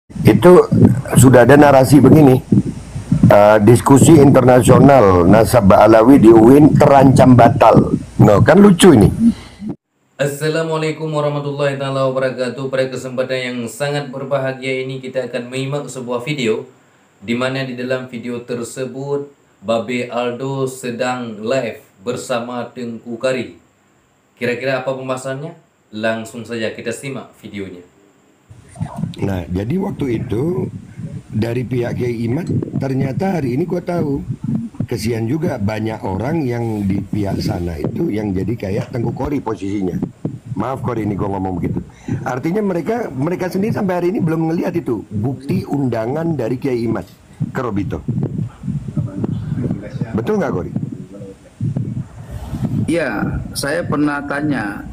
Itu sudah ada narasi begini, diskusi internasional nasab Alawi di UIN terancam batal. No, kan lucu ini. Assalamualaikum warahmatullahi wabarakatuh. Pada kesempatan yang sangat berbahagia ini kita akan menyimak sebuah video di mana di dalam video tersebut Babe Aldo sedang live bersama Tengku Kari. Kira-kira apa pembahasannya? Langsung saja kita simak videonya. Nah, jadi waktu itu dari pihak Kiai Imad ternyata hari ini gua tahu kesian juga banyak orang yang di pihak sana itu yang jadi kayak Tengku Kori posisinya. Maaf Kori ini gua ngomong begitu. Artinya mereka sendiri sampai hari ini belum ngelihat itu bukti undangan dari Kiai Imad ke Robito. Betul nggak Kori? Iya, saya pernah tanya.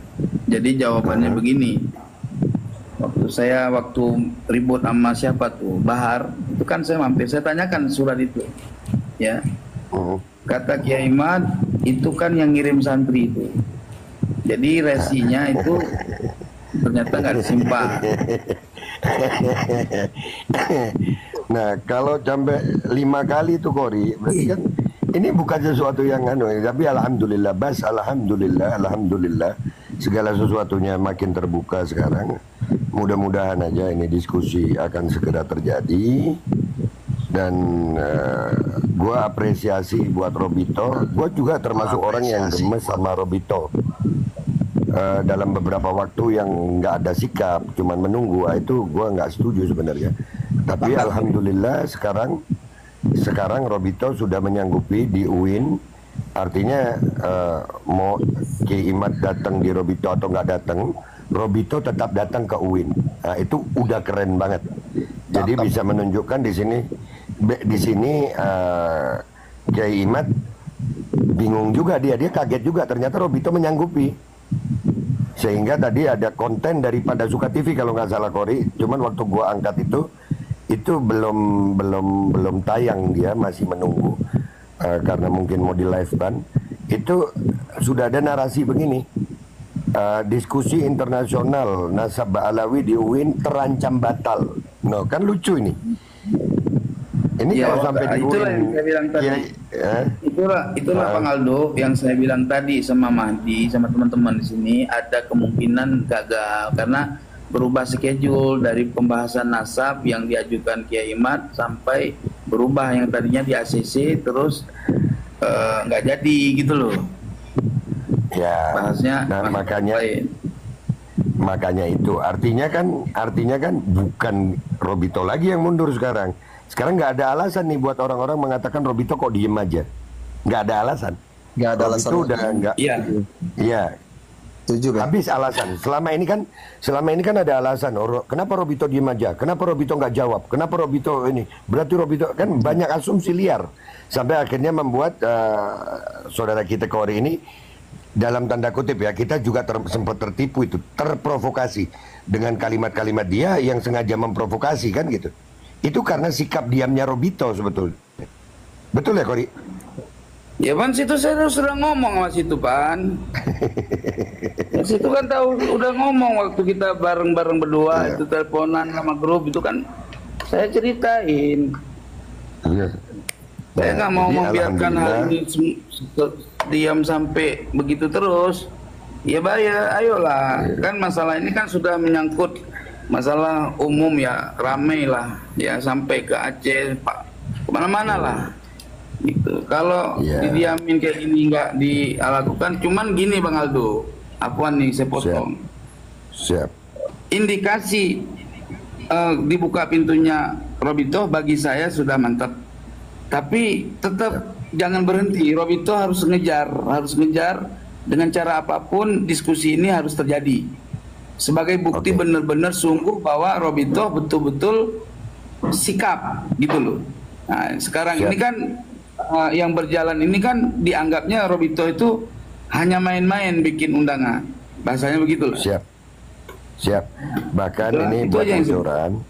Jadi jawabannya begini. Waktu ribut sama siapa tuh, Bahar, itu kan saya mampir, saya tanyakan surat itu. Ya. Kata Kiai Imad, itu kan yang ngirim santri itu. Jadi resinya itu ternyata nggak disimpan. Nah, kalau sampai 5 kali itu Kori, berarti kan ini bukan sesuatu yang tapi alhamdulillah, alhamdulillah segala sesuatunya makin terbuka sekarang. Mudah-mudahan aja ini diskusi akan segera terjadi. Dan gua apresiasi buat Robito. Gua juga termasuk orang yang gemes sama Robito. Dalam beberapa waktu yang nggak ada sikap, cuman menunggu, itu gua nggak setuju sebenarnya. Tapi alhamdulillah sekarang Robito sudah menyanggupi di UIN. Artinya mau Kiai Imad datang di Robito atau nggak datang, Robito tetap datang ke UIN. Nah, itu udah keren banget. Jadi bisa menunjukkan di sini Kiai Imad bingung juga, dia kaget juga ternyata Robito menyanggupi. Sehingga tadi ada konten daripada Suka TV kalau nggak salah Kori, cuman waktu gua angkat itu belum tayang, dia masih menunggu karena mungkin mau di live kan. Itu sudah ada narasi begini, diskusi internasional nasab Alawi di UIN terancam batal. No, kan lucu ini. Ini Ya, kalau sampai di itulah UIN, yang saya bilang tadi. Itulah Bang Aldo yang saya bilang tadi sama Mahdi, sama teman-teman di sini, ada kemungkinan gagal karena berubah schedule dari pembahasan nasab yang diajukan Kiai Imad sampai berubah yang tadinya di ACC terus nggak jadi gitu loh. ya. Bahasnya Nah, makanya itu artinya kan bukan Robito lagi yang mundur sekarang. Sekarang nggak ada alasan nih buat orang-orang mengatakan Robito kok diem aja. Nggak ada alasan. Nggak ada alasan. Robito udah nggak. Iya. Iya. Setuju, Bang. Habis alasan. Selama ini kan ada alasan. Kenapa Robito diem aja? Kenapa Robito nggak jawab? Kenapa Robito ini? Berarti Robito kan banyak asumsi liar sampai akhirnya membuat saudara kita Kori ini dalam tanda kutip ya, kita juga sempat tertipu itu, terprovokasi dengan kalimat-kalimat dia yang sengaja memprovokasi kan gitu. Itu karena sikap diamnya Robito sebetulnya. Betul ya Kori? Ya Pan, situ saya sudah ngomong sama situ Pan. Ya, situ kan tahu udah ngomong waktu kita bareng-bareng berdua itu teleponan sama grup itu kan saya ceritain. Saya nggak mau membiarkan hal ini diam sampai begitu terus. Ya bahaya, ayolah. Kan masalah ini kan sudah menyangkut masalah umum ya, ramai lah. Ya sampai ke Aceh, Pak, kemana-mana lah. Gitu. Kalau didiamin kayak ini nggak dilakukan, cuman gini Bang Aldo, Afwan nih saya potong. Siap. Indikasi dibuka pintunya Robito bagi saya sudah mantap. Tapi tetap jangan berhenti. Robito harus ngejar dengan cara apapun diskusi ini harus terjadi. Sebagai bukti benar-benar sungguh bahwa Robito betul-betul sikap gitu loh. Nah, sekarang ini kan yang berjalan ini kan dianggapnya Robito itu hanya main-main bikin undangan. Bahasanya begitu loh. Siap. Bahkan ini buat bocoran.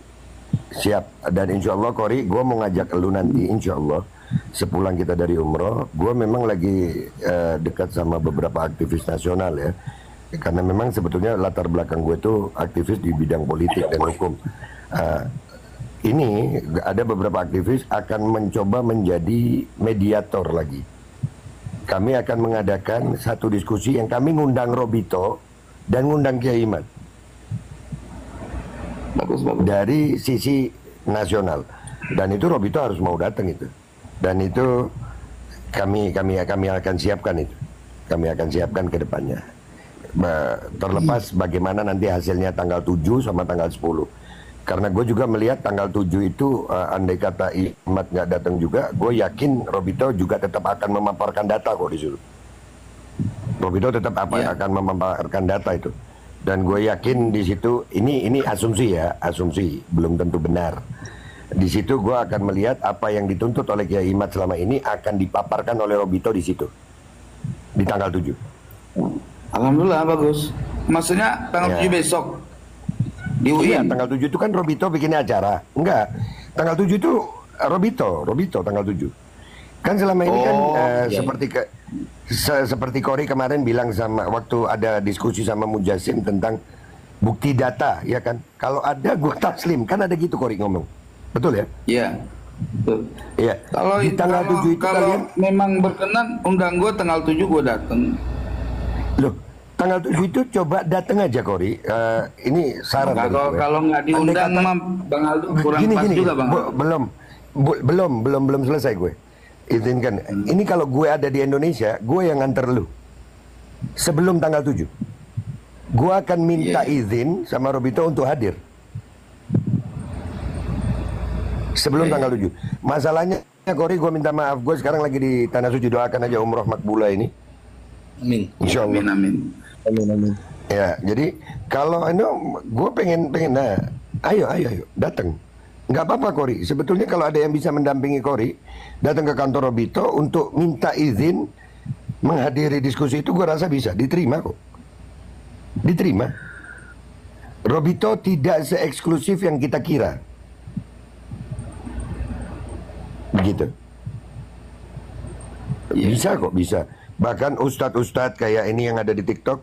Siap. Dan insya Allah Kori, gue mau ngajak lu nanti insya Allah sepulang kita dari umroh. Gue memang lagi dekat sama beberapa aktivis nasional ya. Karena memang sebetulnya latar belakang gue itu aktivis di bidang politik dan hukum. ini ada beberapa aktivis akan mencoba menjadi mediator lagi. Kami akan mengadakan satu diskusi yang kami ngundang Robito dan ngundang Kiai Imad Bagus. dari sisi nasional, dan itu Robito harus mau datang itu, dan itu kami akan siapkan itu, kami akan siapkan ke depannya. Terlepas bagaimana nanti hasilnya tanggal 7 sama tanggal 10. Karena gue juga melihat tanggal 7 itu andai kata Imad nggak datang juga, gue yakin Robito juga tetap akan memaparkan data kok disuruh. Robito tetap akan memaparkan data itu. Dan gue yakin di situ, ini asumsi ya, asumsi, belum tentu benar. Di situ gue akan melihat apa yang dituntut oleh Kiai Imad selama ini akan dipaparkan oleh Robito di situ. Di tanggal 7. Alhamdulillah bagus. Maksudnya tanggal 7 besok di UIN. Iya, tanggal 7 itu kan Robito bikin acara. Enggak. Tanggal 7 itu Robito tanggal 7. Kan selama ini kan seperti Kori kemarin bilang sama waktu ada diskusi sama Mujasim tentang bukti data, ya kan? Kalau ada gue taslim, kan ada gitu Kori ngomong. Betul ya? Iya. Betul. Iya. Kalau di tanggal 7 itu kalau kalian memang berkenan undang gue tanggal 7 gue datang. loh, tanggal 7 itu coba datang aja Kori. Ini saran dari gue. Kalau nggak diundang sama Bang Aldo kurang pas juga Bang Aldo. Belum selesai gue. Izinkan. Ini kalau gue ada di Indonesia, gue yang nganter lu. Sebelum tanggal 7. Gue akan minta izin sama Robito untuk hadir. Sebelum tanggal 7. Masalahnya Kori, gue minta maaf, gue sekarang lagi di Tanah Suci, doakan aja umroh makbula ini. Amin. Insya Allah. Amin. Ya, jadi kalau gue pengen nah, ayo datang. Nggak apa-apa Kori. Sebetulnya kalau ada yang bisa mendampingi Kori, datang ke kantor Robito untuk minta izin menghadiri diskusi itu, gue rasa bisa diterima kok. Diterima. Robito tidak se-eksklusif yang kita kira. Begitu. Bisa kok, bisa. Bahkan ustadz-ustadz kayak ini yang ada di TikTok,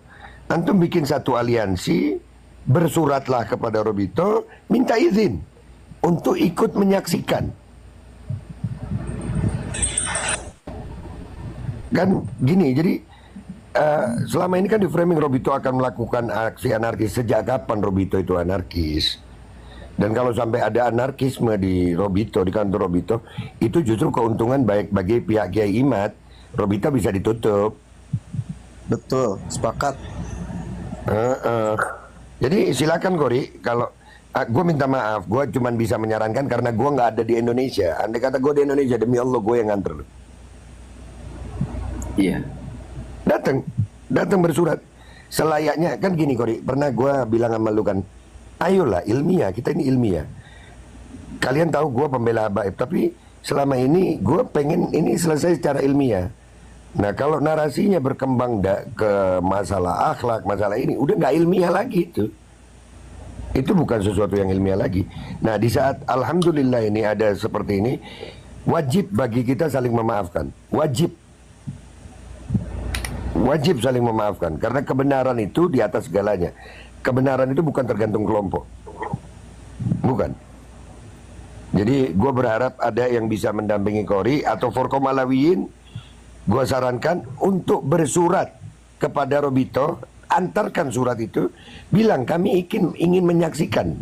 antum bikin satu aliansi, bersuratlah kepada Robito, minta izin untuk ikut menyaksikan. Kan gini, jadi selama ini kan di framing Robito akan melakukan aksi anarkis. Sejak kapan Robito itu anarkis? Dan kalau sampai ada anarkisme di Robito, di kantor Robito, itu justru keuntungan baik bagi pihak Kiai Imad. Robito bisa ditutup. Betul, sepakat. Jadi silakan Kori, kalau gue minta maaf, gue cuma bisa menyarankan karena gue nggak ada di Indonesia. Andai kata gue di Indonesia, demi Allah gue yang nganter lu. Iya. Datang bersurat. Selayaknya kan gini Kori, pernah gue bilang sama lu kan, ayolah ilmiah, kita ini ilmiah. Kalian tahu gue pembela habaib, tapi selama ini gue pengen ini selesai secara ilmiah. Nah kalau narasinya berkembang ke masalah akhlak, masalah ini, udah nggak ilmiah lagi itu. Itu bukan sesuatu yang ilmiah lagi. Nah di saat alhamdulillah ini ada seperti ini, wajib bagi kita saling memaafkan. Wajib saling memaafkan. Karena kebenaran itu di atas segalanya. Kebenaran itu bukan tergantung kelompok. Bukan. Jadi gue berharap ada yang bisa mendampingi Kori atau Forkom Alawiyin. Gue sarankan untuk bersurat kepada Robito, antarkan surat itu, bilang kami ingin menyaksikan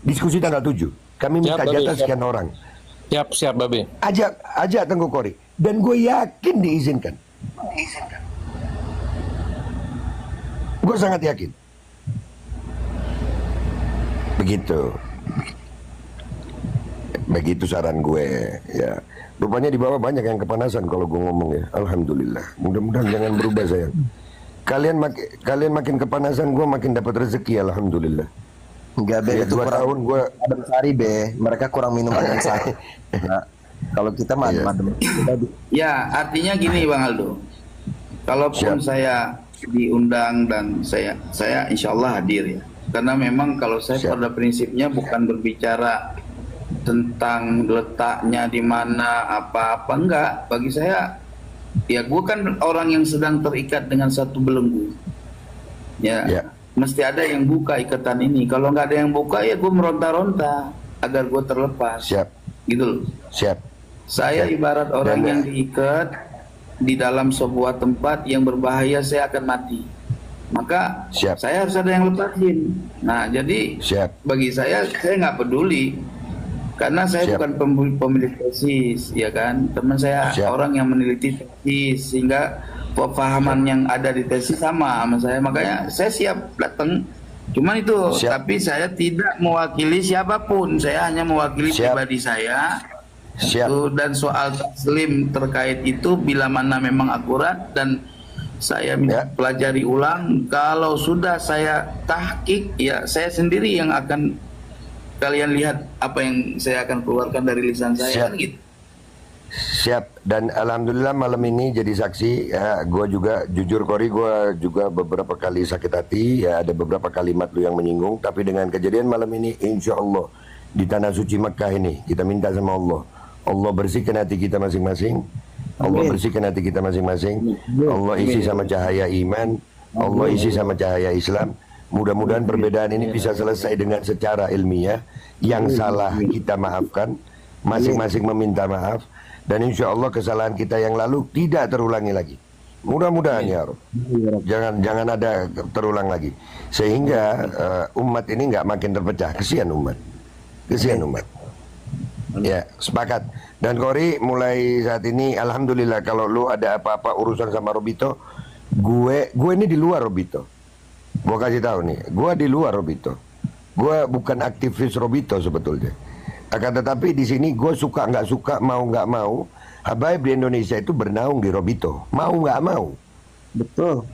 diskusi tanggal 7. Kami minta jatah sekian orang. Siap Babe. Ajak Tengku Kori. Dan gue yakin diizinkan. Gue sangat yakin. Begitu saran gue ya. Rupanya di bawah banyak yang kepanasan kalau gue ngomong ya. Alhamdulillah. Mudah-mudahan jangan berubah sayang. Kalian makin kepanasan, gue makin dapat rezeki. Alhamdulillah. Enggak Be, Ya, itu 2 tahun gue adem sari Be. Mereka kurang minum adem sari. Nah, kalau kita mah adem. Ya, artinya gini Bang Aldo. Kalaupun saya diundang dan saya insya Allah hadir ya. Karena memang kalau saya pada prinsipnya bukan berbicara tentang letaknya di mana apa-apa, enggak. Bagi saya ya gue kan orang yang sedang terikat dengan satu belenggu. Ya. Mesti ada yang buka ikatan ini. Kalau nggak ada yang buka ya gue meronta-ronta. agar gue terlepas. Siap. Gitu loh. Siap. Saya Siap. ibarat orang Dan- yang diikat di dalam sebuah tempat yang berbahaya, saya akan mati. Maka Siap. saya harus ada yang lepasin. Nah, jadi Siap. bagi saya nggak peduli. Karena saya Siap. bukan pemilik tesis, ya kan. Teman saya Siap. orang yang meneliti tesis, sehingga pemahaman yang ada di tesis sama saya. Makanya saya siap datang. Cuman itu, Siap. tapi saya tidak mewakili siapapun. Saya hanya mewakili Siap. pribadi saya. Siap. Dan soal taslim terkait itu bila mana memang akurat dan saya Ya. pelajari ulang. Kalau sudah saya tahqiq, ya saya sendiri yang akan kalian lihat apa yang saya akan keluarkan dari lisan saya. Siap. Kan gitu. Siap. Dan alhamdulillah malam ini jadi saksi ya, gue juga jujur Kori, gue juga beberapa kali sakit hati ya, ada beberapa kalimat lu yang menyinggung, tapi dengan kejadian malam ini insya Allah di tanah suci Mekah ini kita minta sama Allah bersihkan hati kita masing-masing, Allah bersihkan hati kita masing-masing, Allah isi sama cahaya iman, Allah isi sama cahaya Islam. Mudah-mudahan perbedaan ini bisa selesai dengan secara ilmiah. Yang salah kita maafkan, masing-masing meminta maaf, dan insya Allah kesalahan kita yang lalu tidak terulangi lagi. Mudah-mudahan ya Rob. Jangan ada terulang lagi, sehingga umat ini nggak makin terpecah. Kesian umat, kesian umat. Ya, sepakat. Dan Kori, mulai saat ini alhamdulillah kalau lu ada apa-apa urusan sama Robito, gue ini di luar Robito. Gue kasih tahu nih, gue di luar Robito. Gue bukan aktivis Robito sebetulnya. Akan tetapi di sini gue suka nggak suka, mau nggak mau, habaib di Indonesia itu bernaung di Robito, mau nggak mau. Betul.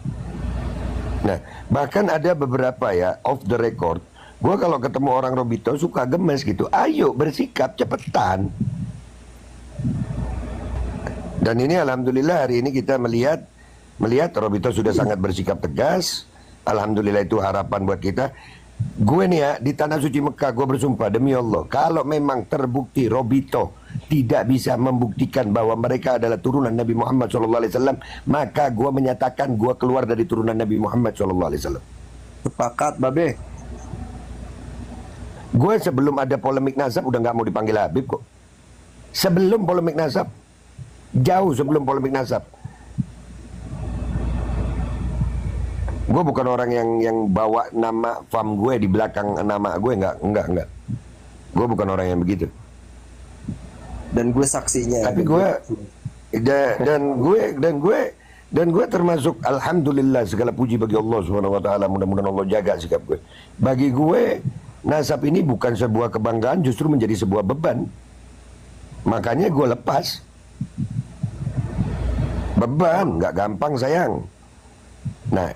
Nah, bahkan ada beberapa ya off the record, gue kalau ketemu orang Robito suka gemes gitu. Ayo bersikap cepetan. Dan ini alhamdulillah hari ini kita melihat Robito sudah sangat bersikap tegas. Alhamdulillah, itu harapan buat kita. Gue nih ya, di tanah suci Mekah gue bersumpah demi Allah, kalau memang terbukti Robito tidak bisa membuktikan bahwa mereka adalah turunan Nabi Muhammad SAW, maka gue menyatakan gue keluar dari turunan Nabi Muhammad SAW. Sepakat, Babe. Gue sebelum ada polemik nasab udah nggak mau dipanggil Habib kok. Sebelum polemik nasab, jauh sebelum polemik nasab. Gue bukan orang yang bawa nama fam gue di belakang nama gue, enggak. Gue bukan orang yang begitu. Dan gue saksinya. Tapi gue dan gue termasuk alhamdulillah, segala puji bagi Allah Subhanahu wa taala, mudah-mudahan Allah jaga sikap gue. Bagi gue nasab ini bukan sebuah kebanggaan, justru menjadi sebuah beban. Makanya gue lepas. Beban nggak gampang sayang. Nah,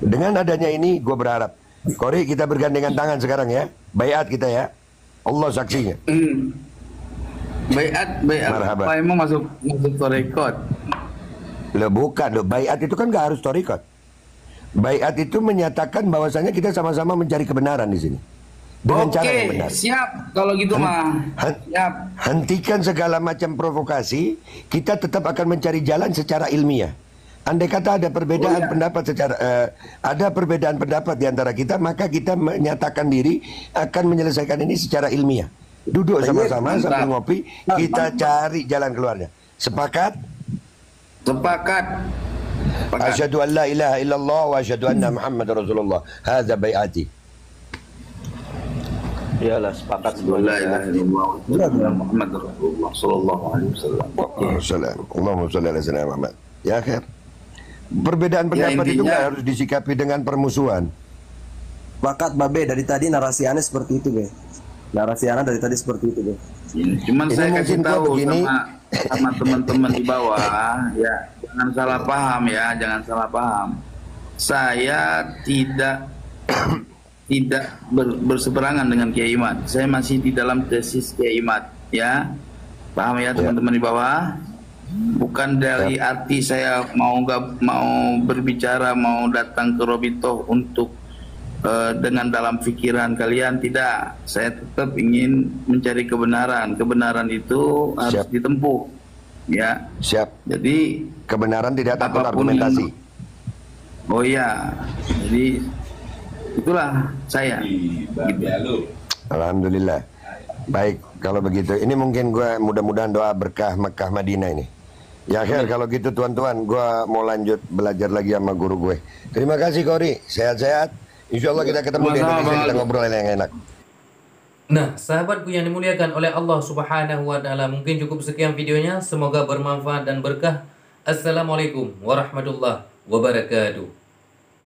dengan adanya ini gue berharap, Kori, kita bergandengan tangan sekarang ya, baiat kita ya, Allah saksinya. Baiat Marhaba. apa emang masuk record? Loh bukan, loh baiat itu kan gak harus torikot. Baiat itu menyatakan bahwasanya kita sama-sama mencari kebenaran di sini dengan cara yang benar. Siap kalau gitu mah. Siap. Hentikan segala macam provokasi. Kita tetap akan mencari jalan secara ilmiah. Andai kata ada perbedaan pendapat ada perbedaan pendapat di antara kita, maka kita menyatakan diri akan menyelesaikan ini secara ilmiah. Duduk sama-sama sambil ngopi, kita cari jalan keluarnya. Sepakat? Sepakat. Asyhadu an la ilaha illallah wa asyhadu anna Muhammadar Rasulullah. Hadza bai'ati. Iyalah, sepakat La ilaha semuanya. illallah Muhammad Rasulullah sallallahu alaihi wasallam. Allahumma shalli ala sayyidina Muhammad. Ya khair. Perbedaan pendapat itu intinya- nggak harus disikapi dengan permusuhan. Sepakat, Babe. Dari tadi narasi Anda seperti itu, Be. Narasi Anda dari tadi seperti itu, Be. Cuman Ini saya mungkin kasih gua tahu begini. sama teman-teman di bawah, ya jangan salah paham ya, jangan salah paham. Saya tidak berseberangan dengan Kiai Imad. Saya masih di dalam tesis Kiai Imad, ya. Paham ya teman-teman di bawah? Bukan dari arti saya mau berbicara, mau datang ke Robito untuk dengan dalam pikiran kalian, tidak. Saya tetap ingin mencari kebenaran. Kebenaran itu harus Siap. ditempuh, ya. Siap. Jadi Kebenaran tidak takut apapun argumentasi. oh ya, jadi itulah saya. Gitu. Alhamdulillah. Baik, kalau begitu. Ini mungkin gue mudah-mudahan doa berkah Mekah Madinah ini. Ya akhir kalau gitu tuan-tuan, gue mau lanjut belajar lagi sama guru gue. Terima kasih Kori, sehat-sehat. Insya Allah kita ketemu di Sama-sama, Indonesia, Bang kita Aldo. ngobrol yang enak. Nah, sahabatku yang dimuliakan oleh Allah Subhanahu wa taala, mungkin cukup sekian videonya. Semoga bermanfaat dan berkah. Assalamualaikum warahmatullahi wabarakatuh.